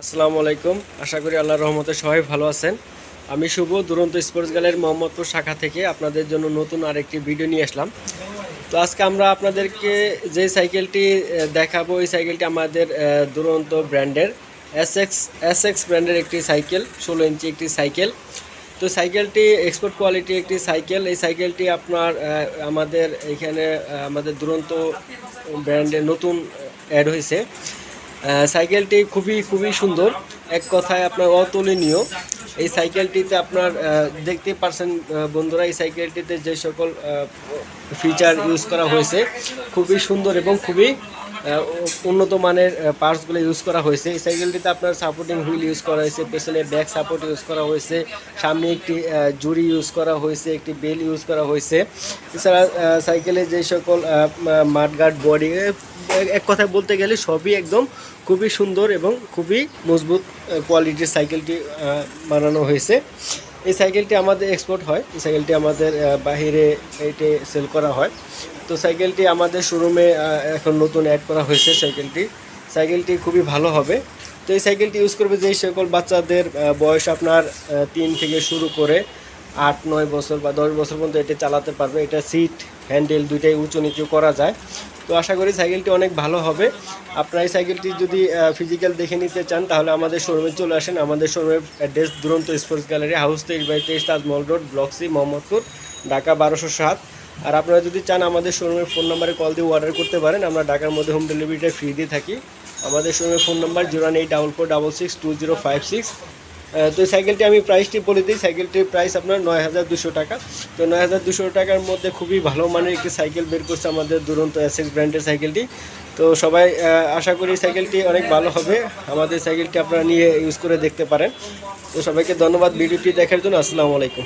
আসসালামু আলাইকুম। আশা করি আল্লাহর রহমতে সবাই ভালো আছেন। আমি শুভ দুরন্ত স্পোর্টস গ্যালারি মোহাম্মদপুর শাখা থেকে আপনাদের জন্য নতুন আরেকটি ভিডিও নিয়ে আসলাম। তো আজকে আমরা আপনাদেরকে যে সাইকেলটি দেখাবো, এই সাইকেলটি আমাদের দুরন্ত ব্র্যান্ডের এসএক্স ব্র্যান্ডের একটি সাইকেল, 16 ইঞ্চি একটি সাইকেল। তো সাইকেলটি এক্সপোর্ট কোয়ালিটি একটি সাইকেল। এই সাইকেলটি আপনার আমাদের এখানে আমাদের দুরন্ত ব্র্যান্ডের নতুন অ্যাড হয়েছে। সাইকেলটি খুবই সুন্দর, এক কথায় আপনার অতুলনীয়। এই সাইকেলটিতে আপনার দেখতে পারছেন বন্ধুরা, এই সাইকেলটিতে যে সকল ফিচার ইউজ করা হয়েছে খুবই সুন্দর এবং খুবই উন্নত মানের পার্টসগুলো ইউজ করা হয়েছে। এই সাইকেলটিতে আপনার সাপোর্টিং হুইল ইউজ করা হয়েছে, পেছনে ব্যাক সাপোর্ট ইউজ করা হয়েছে, সামনে একটি জুড়ি ইউজ করা হয়েছে, একটি বেল ইউজ করা হয়েছে। এছাড়া সাইকেলে যে সকল মাডগার্ড বডি, এক কথায় বলতে গেলে সবই একদম খুবই সুন্দর এবং খুবই মজবুত কোয়ালিটির সাইকেলটি বানানো হয়েছে। এই সাইকেলটি আমাদের এক্সপোর্ট হয়, এই সাইকেলটি আমাদের বাহিরে এইটে সেল করা হয়। তো সাইকেলটি আমাদের শোরুমে এখন নতুন অ্যাড করা হয়েছে। সাইকেলটি খুবই ভালো হবে। তো এই সাইকেলটি ইউজ করবে যেই সকল বাচ্চাদের বয়স আপনার 3 থেকে শুরু করে 8-9 বছর বা 10 বছর পর্যন্ত এটা চালাতে পারবে। এটা সিট হ্যান্ডেল দুইটাই উঁচু নিচু করা যায়। তো আশা করি সাইকেলটি অনেক ভালো হবে। আপনারা এই সাইকেলটি যদি ফিজিক্যাল দেখে নিতে চান তাহলে আমাদের শোরুমে চলে আসেন। আমাদের শোরুমের address Duronto sports gallery, house 23/23, Taj Mahal road, block C, Mohammadpur, Dhaka 1207। আর আপনারা যদি চান আমাদের শোরুমের ফোন নাম্বারে কল দিয়ে অর্ডার করতে পারেন। আমরা ঢাকার মধ্যে হোম ডেলিভারিটা ফ্রি দিয়ে থাকি। আমাদের শোরুমের ফোন নাম্বার 01844662056। তো এই সাইকেলটি আমি প্রাইসটি বলে দিই। সাইকেলটির প্রাইস আপনার 9200 টাকা। তো 9200 টাকার মধ্যে খুবই ভালো মানের একটি সাইকেল বের করছে আমাদের দুরন্ত এসএক্স ব্র্যান্ডের সাইকেলটি। তো সবাই আশা করি সাইকেলটি অনেক ভালো হবে। আমাদের সাইকেলটি আপনারা নিয়ে ইউজ করে দেখতে পারেন। তো সবাইকে ধন্যবাদ ভিডিওটি দেখার জন্য। আসসালামু আলাইকুম।